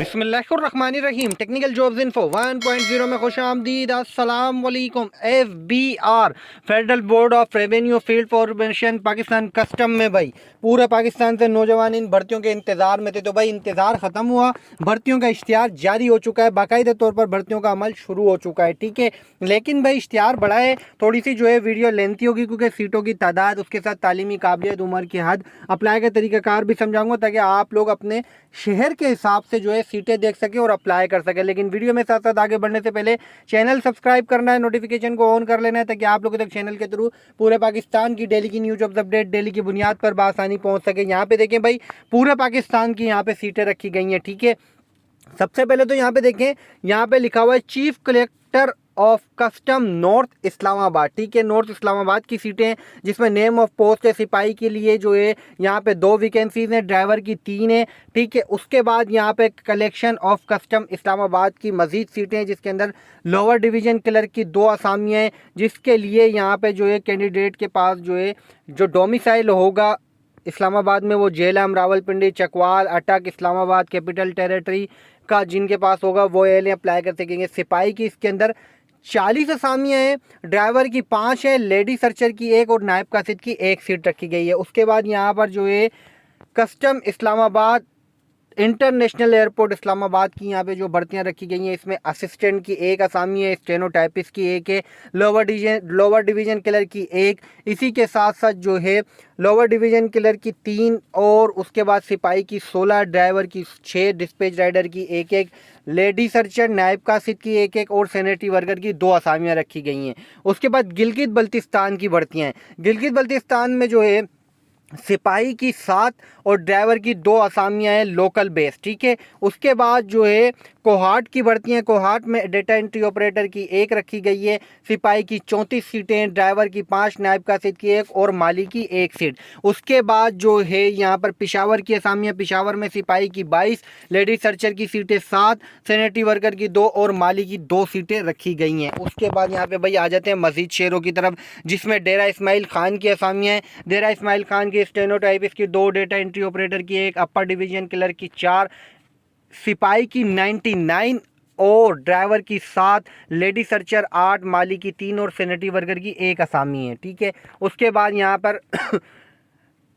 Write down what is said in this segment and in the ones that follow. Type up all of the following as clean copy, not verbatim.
बिस्मिल्लाहिर्रहमानिर्रहीम। Technical jobs info 1.0 में खुश आमदीद। अस्सलाम वालेकुम। FBR federal board of revenue field formation Pakistan custom में भाई पूरे पाकिस्तान से नौजवान इन भर्तियों के इंतज़ार में थे। तो भाई इंतज़ार ख़त्म हुआ, भर्तियों का इश्तिहार जारी हो चुका है, बाकायदा तौर पर भर्तियों का अमल शुरू हो चुका है। ठीक है, लेकिन भाई इश्तिहार बड़ा है, थोड़ी सी जो है वीडियो लेंथी होगी क्योंकि सीटों की तादाद, उसके साथ तालीमी काबिलियत, उम्र की हद, अप्लाई का तरीक़ाकार भी समझाऊंगा ताकि आप लोग अपने शहर के हिसाब से जो है सीटें देख सके और अप्लाई कर सके। लेकिन वीडियो में साथ साथ आगे बढ़ने से पहले चैनल सब्सक्राइब करना है, नोटिफिकेशन को ऑन कर लेना है ताकि आप लोगों तक चैनल के थ्रू पूरे पाकिस्तान की डेली की न्यूज अपडेट डेली की बुनियाद पर बासानी पहुंच सके। यहाँ पे देखें भाई, पूरे पाकिस्तान की यहाँ पे सीटें रखी गई हैं। ठीक है, सबसे पहले तो यहाँ पे देखें, यहाँ पे लिखा हुआ है chief collector of custom north Islamabad. ठीक है, नॉर्थ इस्लामाबाद की सीटें हैं जिसमें नेम ऑफ पोस्ट है सिपाही के लिए जो है यहाँ पे 2 वैकेंसीज हैं, ड्राइवर की 3 है। ठीक है, उसके बाद यहाँ पे कलेक्शन ऑफ कस्टम इस्लामाबाद की मजीद सीटें हैं जिसके अंदर लोअर डिवीज़न क्लर्क की 2 असामियाँ हैं, जिसके लिए यहाँ पे जो है कैंडिडेट के पास जो है जो डोमिसाइल होगा इस्लामाबाद में वो जेलम, रावलपिंडी, चकवाल, अटक, इस्लामाबाद कैपिटल टेरिटरी का जिनके पास होगा वो एल अप्लाई कर सकेंगे। सिपाही की इसके अंदर 40 असामियाँ हैं, ड्राइवर की 5 है, लेडी सर्चर की 1 और नायब कासिद की 1 सीट रखी गई है। उसके बाद यहाँ पर जो है custom Islamabad international airport Islamabad की यहाँ पे जो भर्तियाँ रखी गई हैं, इसमें असिस्टेंट की 1 असामी है, स्टेनोटाइपिस्ट की 1 है, लोअर डिवीज़न क्लर्क की 1, इसी के साथ साथ जो है लोअर डिवीज़न क्लर्क की 3 और उसके बाद सिपाही की 16, ड्राइवर की 6, डिस्पैच राइडर की 1-1, लेडी सर्चर, नायब कासिद की 1-1 और सैनिटरी वर्कर की 2 असामियाँ रखी गई हैं। उसके बाद गिलगित बल्तिस्तान की भर्तियाँ हैं। गिलगित बल्तिस्तान में जो है सिपाही की 7 और ड्राइवर की 2 असामियाँ हैं लोकल बेस। ठीक है, उसके बाद जो है कोहाट की भर्तियाँ, कोहाट में डेटा एंट्री ऑपरेटर की 1 रखी गई है, सिपाही की 34 सीटें, ड्राइवर की 5, नायब कासिद की 1 और माली की 1 सीट। उसके बाद जो है यहाँ पर पिशावर की असामियाँ, पिशावर में सिपाही की 22, लेडी सर्चर की सीटें 7, सैनिटरी वर्कर की 2 और माली की 2 सीटें रखी गई हैं। उसके बाद यहाँ पे भाई आ जाते हैं मजीद शहरों की तरफ, जिसमें डेरा इस्माइल खान की असामियाँ हैं। डेरा इस्माइल खान की स्टेनोटाइपिस्ट की 2, डेटा एंट्री ऑपरेटर की 1, अपर डिवीजन क्लर्क की 4, सिपाही की 99 और ड्राइवर की 7, लेडी सर्चर 8, माली की 3 और सैनिटरी वर्कर की 1 असामी है। ठीक है, उसके बाद यहाँ पर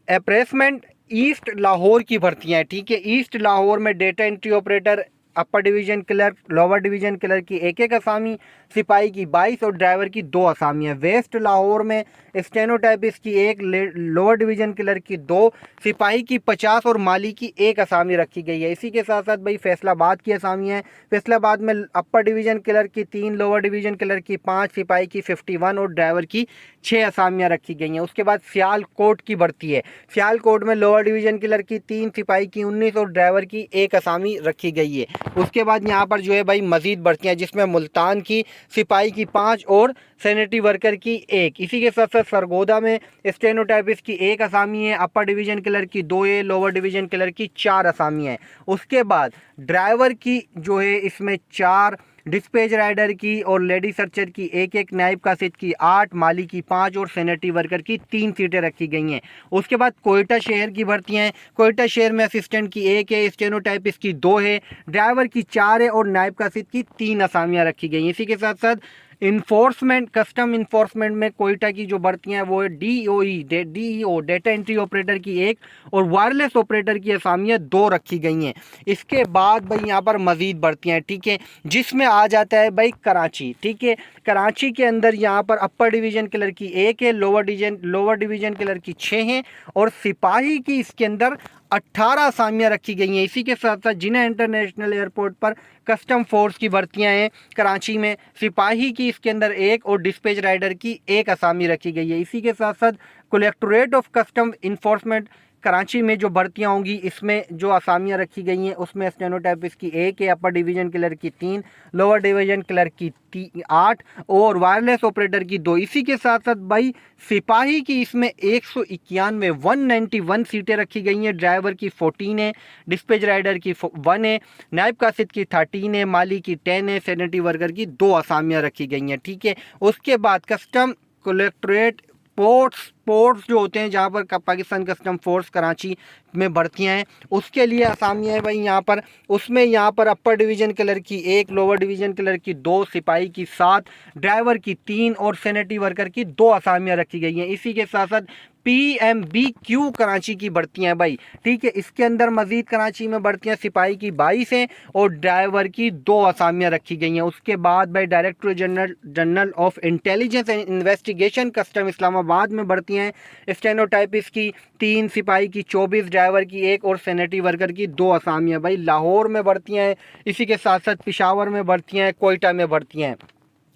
अप्रेसमेंट ईस्ट लाहौर की भर्तियाँ हैं। ठीक है, ईस्ट लाहौर में डेटा एंट्री ऑपरेटर, अपर division clerk, lower division clerk की 1-1 असामी, सिपाही की 22 और ड्राइवर की 2 असामियाँ। वेस्ट लाहौर में स्टेनोटाइपिस्ट की 1, लोअर डिवीज़न क्लर्क की 2, सिपाही की 50 और माली की 1 असामी रखी गई है। इसी के साथ साथ भाई फैसलाबाद की असामियाँ हैं। फैसलाबाद में अपर डिवीज़न क्लर्क की 3, लोअर डिवीज़न क्लर्क की 5, सिपाही की 51 और ड्राइवर की 6 असामियाँ रखी गई हैं। उसके बाद सियालकोट की भर्ती है। सियालकोट में लोअर डिवीज़न क्लर्क की 3, सिपाही की 19 और ड्राइवर की 1 असामी रखी गई है। उसके बाद यहाँ पर जो है भाई मजीद भर्तियाँ, जिसमें मुल्तान की सिपाही की 5 और सैनिटरी वर्कर की 1। इसी के साथ साथ सरगोदा में स्टेनोटाइपिस्ट की 1 असामी है, अपर डिवीज़न क्लर्क की 2 है, लोअर डिवीज़न क्लर्क की 4 असामी है। उसके बाद ड्राइवर की जो है इसमें 4, डिस्पैच राइडर की और लेडी सर्चर की 1-1, नायब कासिद की 8, माली की 5 और सैनिटरी वर्कर की 3 सीटें रखी गई हैं। उसके बाद कोयटा शहर की भर्तियाँ हैं। कोयटा शहर में असिस्टेंट की 1 है, स्टेनोटाइपिस्ट की 2 है, ड्राइवर की 4 है और नायब कासिद की 3 असामियाँ रखी गई हैं। इसी के साथ साथ इन्फोर्समेंट, कस्टम इन्फोर्समेंट में कोयटा की जो भर्तियाँ हैं वो है DEO डेटा एंट्री ऑपरेटर की 1 और वायरलेस ऑपरेटर की असामियाँ 2 रखी गई हैं। इसके बाद भाई यहाँ पर मजीद भर्तियाँ हैं। ठीक है, जिसमें आ जाता है भाई कराची। ठीक है, कराची के अंदर यहाँ पर अपर डिवीज़न क्लर्क की 1 है, लोअर डिवीज़न क्लर्क की 6 हैं और सिपाही की इसके अंदर 18 असामियाँ रखी गई हैं। इसी के साथ साथ जिन्ना इंटरनेशनल एयरपोर्ट पर कस्टम फोर्स की भर्तियां हैं कराची में, सिपाही की इसके अंदर 1 और डिस्पैच राइडर की 1 असामी रखी गई है। इसी के साथ साथ collectorate of custom enforcement Karachi में जो भर्तियां होंगी, इसमें जो असामियां रखी गई हैं उसमें स्टेनोटाइपिस्ट की 1 है, अपर डिवीज़न क्लर्क की 3, लोअर डिवीज़न क्लर्क की 8 और वायरलेस ऑपरेटर की 2। इसी के साथ साथ भाई सिपाही की इसमें 191 सीटें रखी गई हैं, ड्राइवर की 14 है, डिस्पैच राइडर की 1 है, नायब कासिद की 13 है, माली की 10 है, सैनिटरी वर्कर की 2 असामियाँ रखी गई हैं। ठीक है, उसके बाद कस्टम कलेक्टोरेट स्पोर्ट्स जो होते हैं जहाँ पर पाकिस्तान कस्टम फोर्स कराची में भर्तियाँ हैं, उसके लिए असामियाँ हैं भाई यहाँ पर। उसमें यहाँ पर अपर डिवीज़न क्लर्क की 1, लोअर डिवीज़न क्लर्क की 2, सिपाही की 7, ड्राइवर की 3 और सैनिटरी वर्कर की 2 असामियाँ रखी गई हैं। इसी के साथ साथ PMBQ कराची की भर्तियाँ भाई, ठीक है। इसके अंदर मजीद कराची में भर्तियाँ सिपाही की 22 हैं और ड्राइवर की 2 असामियाँ रखी गई हैं। उसके बाद भाई director general of intelligence and investigation custom Islamabad में भर्तियाँ हैं। स्टेनोटाइपिस्ट की 3, सिपाही की 24, ड्राइवर की 1 और सैनिटरी वर्कर की 2 असामियाँ भाई। लाहौर में भर्तियाँ हैं। इसी के साथ साथ पेशावर में भर्तियाँ हैं, कोयटा में भर्तियाँ हैं,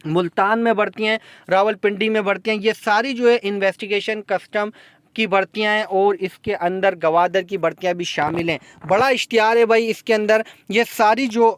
मुल्तान में भर्तियाँ हैं, रावलपिंडी में भर्तियाँ। ये सारी जो है इन्वेस्टिगेशन कस्टम की भर्तियां हैं और इसके अंदर गवादर की भर्तियां भी शामिल हैं। बड़ा इश्तिहार है भाई इसके अंदर। ये सारी जो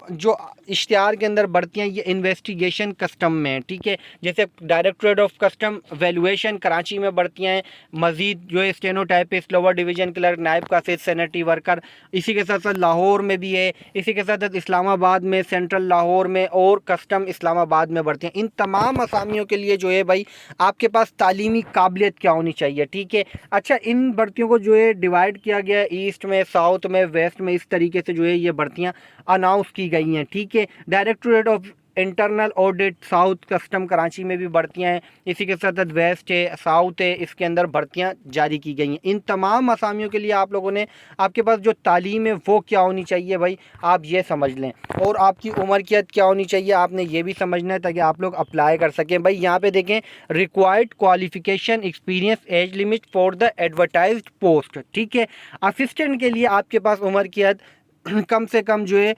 इश्तिहार के अंदर भर्तियां ये इन्वेस्टिगेशन कस्टम में हैं, ठीक है। जैसे directorate of custom valuation Karachi में भर्तियां हैं। मजीद जो है स्टेनोटाइपिस्ट, लोअर डिवीज़न क्लर्क, नायब कासिद, सैनिटरी वर्कर। इसी के साथ साथ लाहौर में भी है। इसी के साथ साथ इस्लामाबाद में, सेंट्रल लाहौर में और कस्टम इस्लामाबाद में भर्तियाँ। इन तमाम असामियों के लिए जो है भाई आपके पास तालीमी काबिलियत क्या होनी चाहिए, ठीक है। अच्छा, इन भर्तियों को जो है डिवाइड किया गया है ईस्ट में, साउथ में, वेस्ट में। इस तरीके से जो है ये भर्तियां अनाउंस की गई हैं, ठीक है। Directorate of internal audit south custom Karachi में भी भर्तियां हैं। इसी के साथ साथ वेस्ट है, साउथ है, इसके अंदर भर्तियां जारी की गई हैं। इन तमाम असामियों के लिए आप लोगों ने, आपके पास जो तालीम है वो क्या होनी चाहिए भाई, आप ये समझ लें। और आपकी उम्र की हद क्या होनी चाहिए आपने ये भी समझना है, ताकि आप लोग अप्लाई कर सकें। भाई यहाँ पे देखें, required qualification, experience, age limit for the advertised post, ठीक है। असिस्टेंट के लिए आपके पास उम्र की हद कम से कम जो है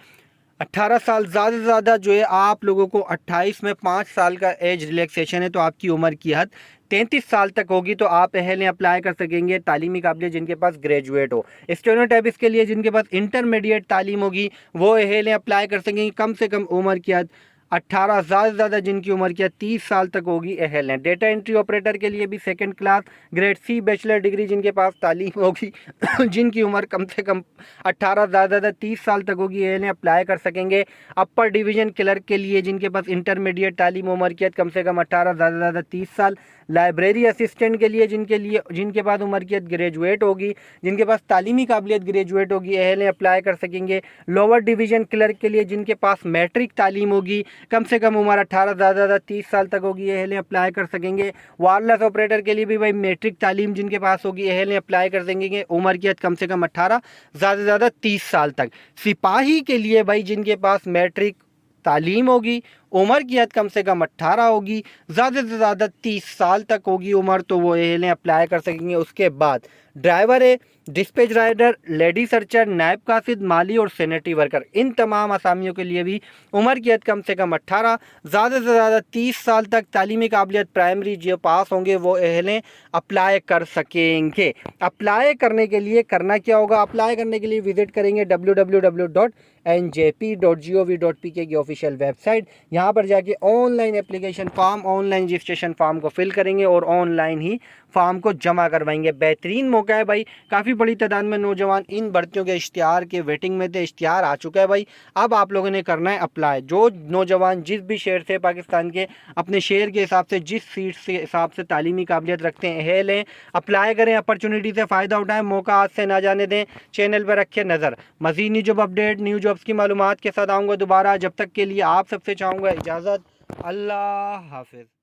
18 साल, ज़्यादा से ज़्यादा जो है आप लोगों को 28 में 5 साल का एज रिलैक्सेशन है, तो आपकी उम्र की हद 33 साल तक होगी, तो आप अहल अप्लाई कर सकेंगे। तालीमी काबिलियत जिनके पास ग्रेजुएट हो। स्टेनोटाइपिस्ट के लिए जिनके पास इंटरमीडिएट तालीम होगी वो अहल अप्लाई कर सकेंगे। कम से कम उम्र की हद 18, ज़्यादा से ज़्यादा जिनकी उम्र की 30 साल तक होगी अहल हैं। डेटा एंट्री ऑपरेटर के लिए भी 2nd class grade C bachelor degree जिनके पास तालीम होगी जिनकी उम्र कम से कम 18, ज़्यादा से ज़्यादा 30 साल तक होगी अहल हैं, अप्लाई कर सकेंगे। अपर डिवीज़न क्लर्क के लिए जिनके पास इंटरमीडिएट तालीम, उम्र की कम से कम 18, ज़्यादा से ज़्यादा 30 साल। लाइब्रेरी असिस्टेंट के लिए जिनके पास उम्र की ग्रेजुएट होगी, जिनके पास तालीमी काबिलियत ग्रेजुएट होगी अहल हैं, अप्लाई कर सकेंगे। लोअर डिवीज़न क्लर्क के लिए जिनके पास मैट्रिक तालीम होगी, कम से कम उम्र 18, ज़्यादा 30 साल तक होगी अहल हैं, अप्लाई कर सकेंगे। वायरलेस ऑपरेटर के लिए भी भाई मैट्रिक तालीम जिनके पास होगी अहल हैं, अप्लाई कर सकेंगे। उम्र की कम से कम 18, ज़्यादा से ज़्यादा 30 साल तक। सिपाही के लिए भाई जिनके पास मैट्रिक तालीम होगी, उम्र की हद कम से कम 18 होगी, ज़्यादा से ज़्यादा 30 साल तक होगी उम्र, तो वो अहलें अप्लाई कर सकेंगे। उसके बाद ड्राइवर है, डिस्पैच राइडर, लेडी सर्चर, नायब कासिद, माली और सैनिटरी वर्कर। इन तमाम असामियों के लिए भी उम्र की हद कम से कम 18, ज़्यादा से ज़्यादा 30 साल तक। तालीमी काबिलियत प्राइमरी जो पास होंगे वो अहलें अप्लाई कर सकेंगे। अप्लाई करने के लिए करना क्या होगा, अप्लाई करने के लिए विज़िट करेंगे www.njp.gov.pk की ऑफिशियल वेबसाइट। यहाँ पर जाके online application form, online registration form को फिल करेंगे और ऑनलाइन ही फॉर्म को जमा करवाएंगे। बेहतरीन मौका है भाई, काफ़ी बड़ी तादाद में नौजवान इन भर्तियों के इश्तिहार के वेटिंग में थे। इश्तिहार आ चुका है भाई, अब आप लोगों ने करना है अप्लाई। जो नौजवान जिस भी शहर से पाकिस्तान के, अपने शहर के हिसाब से, जिस सीट के हिसाब से तालीमी काबिलियत रखते हैं अहल हैं, अप्लाई करें, अपॉर्चुनिटी से फ़ायदा उठाएँ, मौका हाथ से ना जाने दें। चैनल पर रखें नज़र। मज़ीद new job update, new jobs की मालूमात के साथ आऊँगा दोबारा। जब तक के लिए आप सबसे चाहूँगा इजाज़त। अल्लाह हाफिज़।